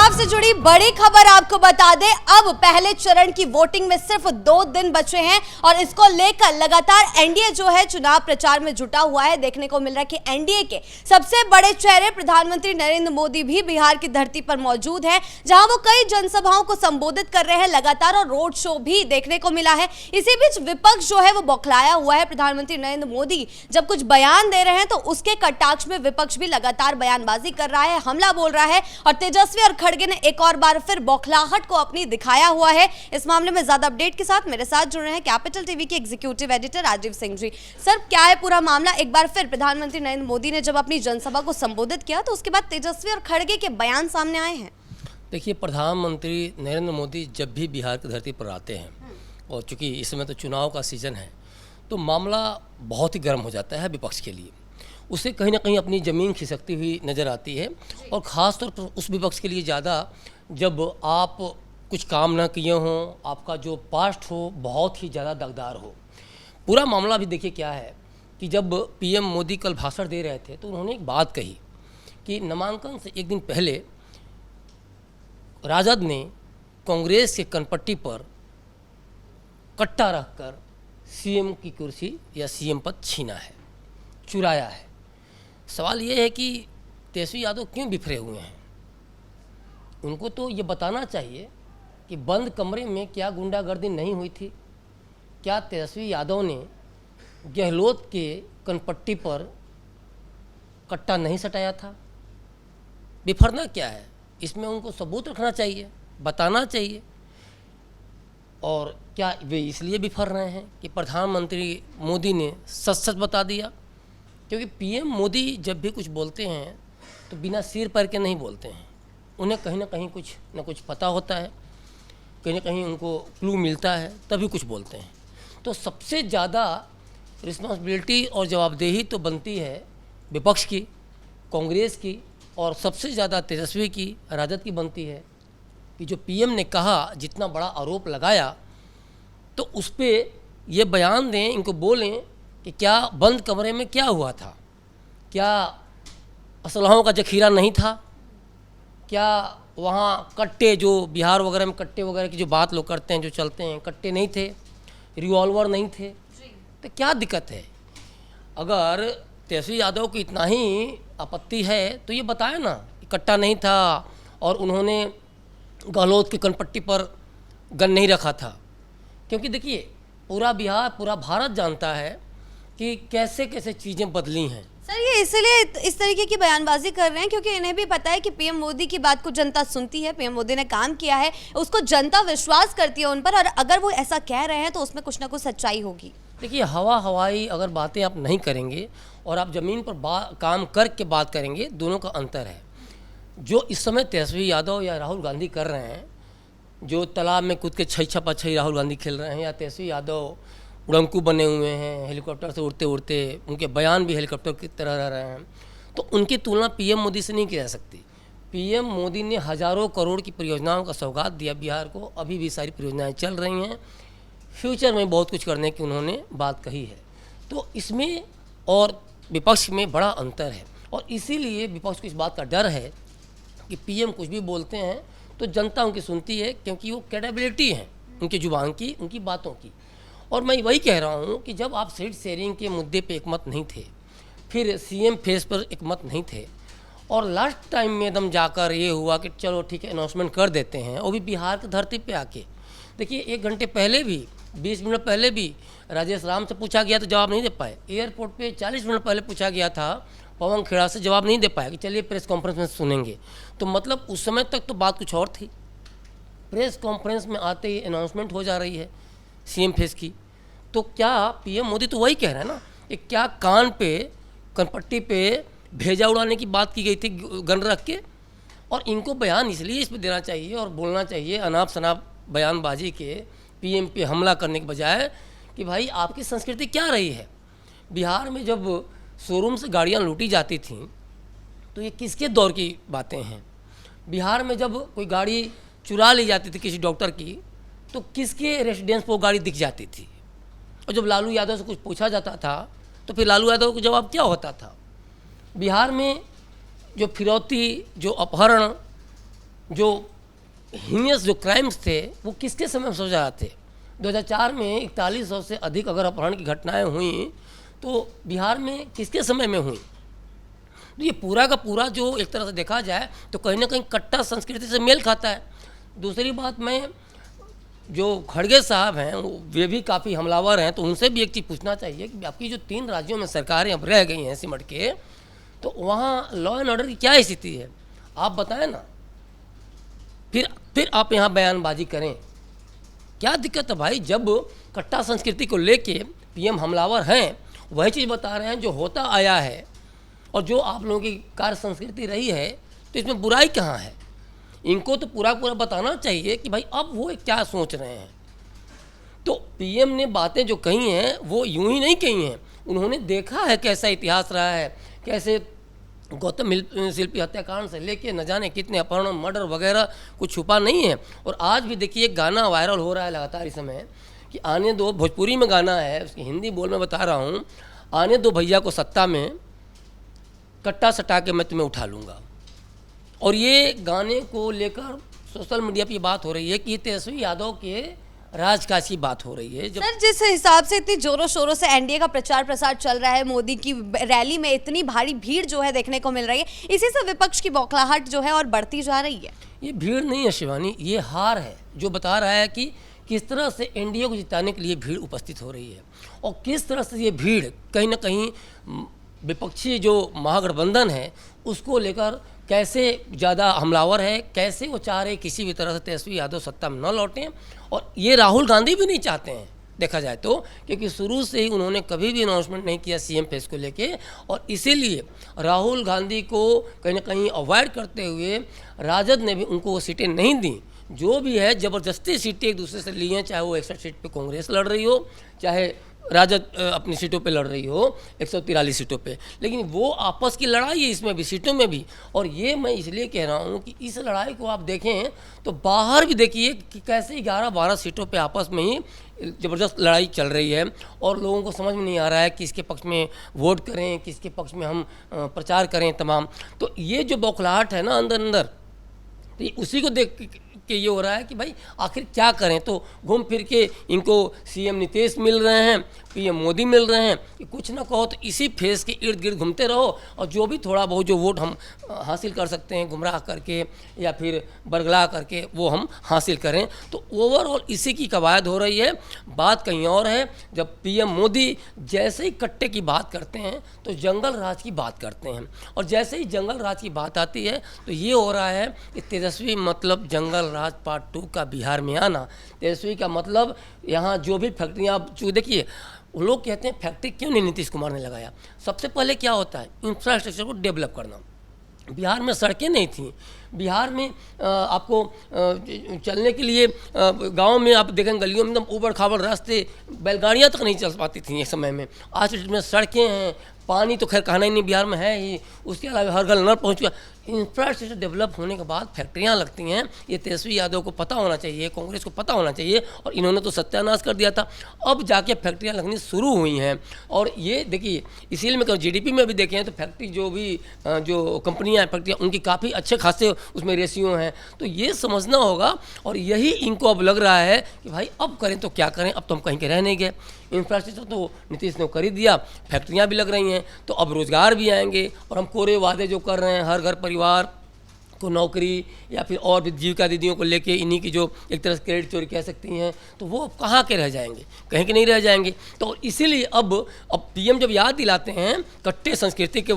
चुनाव से जुड़ी बड़ी खबर आपको बता दें, अब पहले चरण की वोटिंग में सिर्फ 2 दिन बचे हैं और इसको लेकर लगातार एनडीए जो है चुनाव प्रचार में जुटा हुआ है। देखने को मिल रहा है कि एनडीए के सबसे बड़े चेहरे प्रधानमंत्री नरेंद्र मोदी भी बिहार की धरती पर मौजूद है, जहां वो कई जनसभाओं को संबोधित कर रहे हैं लगातार, और रोड शो भी देखने को मिला है। इसी बीच विपक्ष जो है वो बौखलाया हुआ है। प्रधानमंत्री नरेंद्र मोदी जब कुछ बयान दे रहे हैं तो उसके कटाक्ष में विपक्ष भी लगातार बयानबाजी कर रहा है, हमला बोल रहा है, और तेजस्वी और खड़गे ने एक और बार फिर बौखलाहट को अपनी दिखाया हुआ है। इस मामले में ज्यादा अपडेट के साथ मेरे साथ जुड़ रहे हैं कैपिटल टीवी के executive editor Rajiv Singh ji. Sir, क्या है पूरा मामला? एक बार फिर प्रधानमंत्री नरेंद्र मोदी ने जब अपनी जनसभा को संबोधित किया तो उसके बाद तेजस्वी और खड़गे के बयान सामने आए हैं। देखिए, प्रधानमंत्री नरेंद्र मोदी जब भी बिहार की धरती पर आते हैं, और चूंकि इस समय तो चुनाव का सीजन है, तो मामला बहुत ही गर्म हो जाता है विपक्ष के लिए। उसे कहीं ना कहीं अपनी ज़मीन खिसकती हुई नज़र आती है, और ख़ास तौर पर उस विपक्ष के लिए ज़्यादा जब आप कुछ काम ना किए हों, आपका जो पास्ट हो बहुत ही ज़्यादा दागदार हो। पूरा मामला भी देखिए क्या है कि जब पीएम मोदी कल भाषण दे रहे थे तो उन्होंने एक बात कही कि नामांकन से एक दिन पहले राजद ने कांग्रेस के कनपट्टी पर कट्टा रखकर सीएम की कुर्सी या सीएम पद छीना है, चुराया है। सवाल ये है कि तेजस्वी यादव क्यों बिखरे हुए हैं? उनको तो ये बताना चाहिए कि बंद कमरे में क्या गुंडागर्दी नहीं हुई थी? क्या तेजस्वी यादव ने गहलोत के कनपट्टी पर कट्टा नहीं सटाया था? बिफरना क्या है? इसमें उनको सबूत रखना चाहिए, बताना चाहिए। और क्या वे इसलिए बिफर रहे हैं कि प्रधानमंत्री मोदी ने सच सच बता दिया? क्योंकि पीएम मोदी जब भी कुछ बोलते हैं तो बिना सिर पैर के नहीं बोलते हैं। उन्हें कहीं ना कुछ पता होता है, कहीं ना कहीं उनको क्लू मिलता है, तभी कुछ बोलते हैं। तो सबसे ज़्यादा रिस्पॉन्सिबिलिटी और जवाबदेही तो बनती है विपक्ष की, कांग्रेस की, और सबसे ज़्यादा तेजस्वी की, राजद की बनती है कि जो पीएम ने कहा, जितना बड़ा आरोप लगाया, तो उस पर ये बयान दें, इनको बोलें कि क्या बंद कमरे में क्या हुआ था? क्या असलहों का जखीरा नहीं था? क्या वहाँ कट्टे, जो बिहार वगैरह में कट्टे वगैरह की जो बात लोग करते हैं, जो चलते हैं, कट्टे नहीं थे, रिवॉल्वर नहीं थे? तो क्या दिक्कत है? अगर तेजस्वी यादव को इतना ही आपत्ति है तो ये बताए ना कि कट्टा नहीं था और उन्होंने गहलोत की कनपट्टी पर गन नहीं रखा था। क्योंकि देखिए, पूरा बिहार, पूरा भारत जानता है कि कैसे कैसे चीज़ें बदली हैं। सर, ये इसलिए इस तरीके की बयानबाजी कर रहे हैं क्योंकि इन्हें भी पता है कि पीएम मोदी की बात को जनता सुनती है, पीएम मोदी ने काम किया है, उसको जनता विश्वास करती है उन पर, और अगर वो ऐसा कह रहे हैं तो उसमें कुछ ना कुछ सच्चाई होगी। देखिए, हवाई अगर बातें आप नहीं करेंगे और आप ज़मीन पर काम करके बात करेंगे, दोनों का अंतर है। जो इस समय तेजस्वी यादव या राहुल गांधी कर रहे हैं, जो तालाब में कूद के छई छपा छई राहुल गांधी खेल रहे हैं, या तेजस्वी यादव उड़ंकू बने हुए हैं, हेलीकॉप्टर से उड़ते उड़ते, उनके बयान भी हेलीकॉप्टर की तरह रह रहे हैं, तो उनकी तुलना पीएम मोदी से नहीं की जा सकती। पीएम मोदी ने हज़ारों करोड़ की परियोजनाओं का सौगात दिया बिहार को, अभी भी सारी परियोजनाएं चल रही हैं, फ्यूचर में बहुत कुछ करने की उन्होंने बात कही है। तो इसमें और विपक्ष में बड़ा अंतर है, और इसीलिए विपक्ष को इस बात का डर है कि पीएम कुछ भी बोलते हैं तो जनता उनकी सुनती है, क्योंकि वो क्रेडिबिलिटी है उनकी जुबान की, उनकी बातों की। और मैं वही कह रहा हूँ कि जब आप सीट शेयरिंग के मुद्दे पे एक मत नहीं थे, फिर सीएम फेस पर एक मत नहीं थे, और लास्ट टाइम में एकदम जाकर ये हुआ कि चलो ठीक है अनाउंसमेंट कर देते हैं, वो भी बिहार की धरती पे आके। देखिए, 1 घंटे पहले भी, 20 मिनट पहले भी राजेश राम से पूछा गया तो जवाब नहीं दे पाए। एयरपोर्ट पे 40 मिनट पहले पूछा गया था पवन खेड़ा से, जवाब नहीं दे पाया कि चलिए प्रेस कॉन्फ्रेंस में सुनेंगे। तो मतलब उस समय तक तो बात कुछ और थी, प्रेस कॉन्फ्रेंस में आते ही अनाउंसमेंट हो जा रही है सीएम फेस की। तो क्या पीएम मोदी तो वही कह रहे हैं ना कि क्या कान पे, कनपट्टी पे भेजा उड़ाने की बात की गई थी गन रख के? और इनको बयान इसलिए इस पर देना चाहिए और बोलना चाहिए अनाप शनाप बयानबाजी के, पीएम पे हमला करने के बजाय, कि भाई आपकी संस्कृति क्या रही है? बिहार में जब शोरूम से गाड़ियाँ लूटी जाती थीं तो ये किसके दौर की बातें हैं? बिहार में जब कोई गाड़ी चुरा ली जाती थी किसी डॉक्टर की, तो किसके रेसिडेंस पर वो गाड़ी दिख जाती थी? और जब लालू यादव से कुछ पूछा जाता था तो फिर लालू यादव का जवाब क्या होता था? बिहार में जो फिरौती, जो अपहरण, जो हीनियस जो क्राइम्स थे वो किसके समय में सजा थे। 2004 में 4100 से अधिक अगर अपहरण की घटनाएं हुई तो बिहार में किसके समय में हुई। तो ये पूरा का पूरा जो एक तरह से देखा जाए तो कहीं ना कहीं कट्टा संस्कृति से मेल खाता है। दूसरी बात, मैं जो खड़गे साहब हैं वे भी काफ़ी हमलावर हैं, तो उनसे भी एक चीज़ पूछना चाहिए कि आपकी जो 3 राज्यों में सरकारें अब रह गई हैं सिमट के, तो वहाँ लॉ एंड ऑर्डर की क्या स्थिति है आप बताएं ना। फिर आप यहाँ बयानबाजी करें, क्या दिक्कत है भाई। जब कट्टा संस्कृति को लेके पीएम हमलावर हैं, वही चीज़ बता रहे हैं जो होता आया है और जो आप लोगों की कार्य संस्कृति रही है, तो इसमें बुराई कहाँ है। इनको तो पूरा बताना चाहिए कि भाई अब वो क्या सोच रहे हैं। तो पीएम ने बातें जो कही हैं वो यूं ही नहीं कही हैं, उन्होंने देखा है कैसा इतिहास रहा है, कैसे गौतम शिल्पी हत्याकांड से लेके न जाने कितने अपहरण मर्डर वगैरह कुछ छुपा नहीं है। और आज भी देखिए एक गाना वायरल हो रहा है लगातार इस समय कि आने दो, भोजपुरी में गाना है, उसकी हिंदी बोल में बता रहा हूँ, आने दो भैया को सत्ता में, कट्टा सटा के मैं तुम्हें उठा लूँगा। और ये गाने को लेकर सोशल मीडिया पे बात हो रही है कि तेजस्वी यादव के राजकाज की बात हो रही है। सर, जिस हिसाब से इतनी जोरों शोरों से एनडीए का प्रचार प्रसार चल रहा है, मोदी की रैली में इतनी भारी भीड़ जो है देखने को मिल रही है, इसी से विपक्ष की बौखलाहट जो है और बढ़ती जा रही है। ये भीड़ नहीं है शिवानी, ये हार है जो बता रहा है कि किस तरह से एनडीए को जिताने के लिए भीड़ उपस्थित हो रही है और किस तरह से ये भीड़ कहीं ना कहीं विपक्षी जो महागठबंधन है उसको लेकर कैसे ज़्यादा हमलावर है, कैसे वो चाह रहे किसी भी तरह से तेजस्वी यादव सत्ता में न लौटें। और ये राहुल गांधी भी नहीं चाहते हैं देखा जाए तो, क्योंकि शुरू से ही उन्होंने कभी भी अनाउंसमेंट नहीं किया सीएम फेस को लेके, और इसीलिए राहुल गांधी को कहीं ना कहीं अवॉइड करते हुए राजद ने भी उनको वो सीटें नहीं दी। जो भी है ज़बरदस्ती सीटें एक दूसरे से ली हैं, चाहे वो 61 सीट पे कांग्रेस लड़ रही हो, चाहे राजद अपनी सीटों पे लड़ रही हो 143 सीटों पे, लेकिन वो आपस की लड़ाई है इसमें भी, सीटों में भी। और ये मैं इसलिए कह रहा हूँ कि इस लड़ाई को आप देखें तो बाहर भी देखिए कि कैसे 11-12 सीटों पे आपस में ही ज़बरदस्त लड़ाई चल रही है और लोगों को समझ में नहीं आ रहा है किसके पक्ष में वोट करें, किसके पक्ष में हम प्रचार करें तमाम। तो ये जो बौखलाहट है ना अंदर अंदर, तो उसी को देख के ये हो रहा है कि भाई आखिर क्या करें। तो घूम फिर के इनको सीएम नीतीश मिल रहे हैं, पीएम मोदी मिल रहे हैं, कि कुछ ना कहो तो इसी फेस के इर्द गिर्द घूमते रहो और जो भी थोड़ा बहुत जो वोट हम हासिल कर सकते हैं गुमराह करके या फिर बरगला करके वो हम हासिल करें। तो ओवरऑल इसी की कवायद हो रही है। बात कहीं और है, जब पीएम मोदी जैसे ही कट्टे की बात करते हैं तो जंगल राज की बात करते हैं, और जैसे ही जंगल राज की बात आती है तो ये हो रहा है कि तेजस्वी मतलब जंगल राज पार्ट 2 का बिहार में आना। तेजस्वी का मतलब यहाँ जो भी फैक्ट्रियाँ आप देखिए, लोग कहते हैं फैक्ट्री क्यों नहीं नीतीश कुमार ने लगाया। सबसे पहले क्या होता है, इंफ्रास्ट्रक्चर को डेवलप करना। बिहार में सड़कें नहीं थी, बिहार में आपको चलने के लिए गांव में आप देखें गलियों में एकदम ऊबड़ खाबड़ रास्ते, बैलगाड़ियां तक नहीं चल पाती थी एक समय में। आज में सड़कें हैं, पानी तो खैर कहना ही नहीं बिहार में है ही, उसके अलावा हर घर नल पहुँच गया। इंफ्रास्ट्रक्चर डेवलप होने के बाद फैक्ट्रियाँ लगती हैं, ये तेजस्वी यादव को पता होना चाहिए, कांग्रेस को पता होना चाहिए, और इन्होंने तो सत्यानाश कर दिया था। अब जाके फैक्ट्रियाँ लगनी शुरू हुई हैं। और ये देखिए, इसीलिए मैं कहूँ जीडीपी में भी देखें तो फैक्ट्री जो भी जो कंपनियाँ हैं फैक्ट्रियाँ, उनकी काफ़ी अच्छे खासे उसमें रेशियो हैं। तो ये समझना होगा, और यही इनको अब लग रहा है कि भाई अब करें तो क्या करें, अब तो हम कहीं के रह नहीं गए। इंफ्रास्ट्रक्चर तो नीतीश ने कर ही दिया, फैक्ट्रियाँ भी लग रही हैं, तो अब रोज़गार भी आएंगे। और हम कोरे वादे जो कर रहे हैं, हर घर परिवार को नौकरी या फिर और भी जीविका दीदियों को लेके इन्हीं की जो एक तरह से क्रेडिट चोरी कह सकती हैं, तो वो कहाँ के रह जाएंगे, कहीं के नहीं रह जाएंगे। तो इसीलिए अब पीएम जब याद दिलाते हैं कट्टे संस्कृति के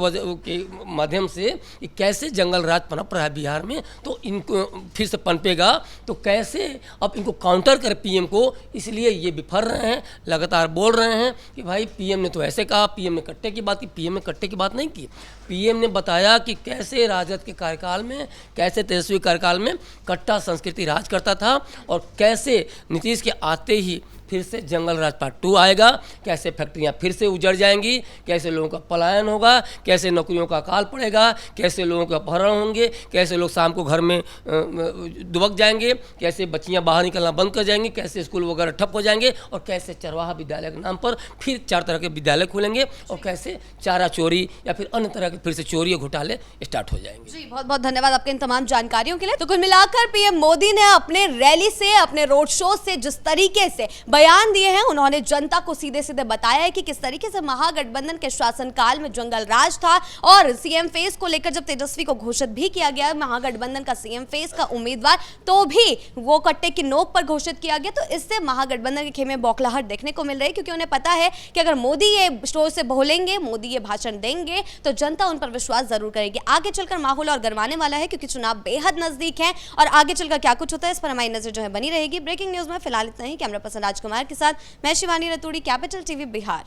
माध्यम से कि कैसे जंगल राज पनप रहा है बिहार में, तो इनको फिर से पनपेगा, तो कैसे अब इनको काउंटर कर पीएम को। इसलिए ये बिफर रहे हैं, लगातार बोल रहे हैं कि भाई पीएम ने तो ऐसे कहा, पीएम ने कट्टे की बात की। पीएम ने कट्टे की बात नहीं की, पीएम ने बताया कि कैसे राजद के कार्यकाल में, कैसे तेजस्वी कार्यकाल में कट्टा संस्कृति राज करता था, और कैसे नीतीश के आते ही फिर से जंगल राज पार्ट 2 आएगा, कैसे फैक्ट्रियां फिर से उजड़ जाएंगी, कैसे लोगों का पलायन होगा, कैसे नौकरियों का अकाल पड़ेगा, कैसे लोगों के अपहरण होंगे, कैसे लोग शाम को घर में दुबक जाएंगे, कैसे बच्चियां बाहर निकलना बंद कर जाएंगी, कैसे स्कूल वगैरह ठप हो जाएंगे, और कैसे चरवाहा विद्यालय के नाम पर फिर 4 तरह के विद्यालय खुलेंगे, और कैसे चारा चोरी या फिर अन्य तरह के फिर से चोरी और घोटाले स्टार्ट हो जाएंगे। जी, बहुत बहुत धन्यवाद आपके इन तमाम जानकारियों के लिए। तो कुल मिलाकर पीएम मोदी ने अपने रैली से, अपने रोड शो से जिस तरीके से बयान दिए हैं, उन्होंने जनता को सीधे सीधे बताया है कि किस तरीके से महागठबंधन के शासनकाल में जंगल राज था, और सीएम फेस को लेकर जब तेजस्वी को घोषित भी किया गया महागठबंधन का सीएम फेस का उम्मीदवार, तो भी वो कट्टे की नोक पर घोषित किया गया। तो इससे महागठबंधन के खेमे बौखलाहट देखने को मिल रही है, क्योंकि उन्हें पता है कि अगर मोदी ये स्टोर से बोलेंगे, मोदी ये भाषण देंगे, तो जनता उन पर विश्वास जरूर करेगी। आगे चलकर माहौल और गरमाने वाला है, क्योंकि चुनाव बेहद नजदीक है, और आगे चलकर क्या कुछ होता है इस पर हमारी नजर जो है बनी रहेगी। ब्रेकिंग न्यूज में फिलहाल इतना ही। कैमरा पर्सन राजकुमार के साथ मैं शिवानी रतूड़ी, कैपिटल टीवी बिहार।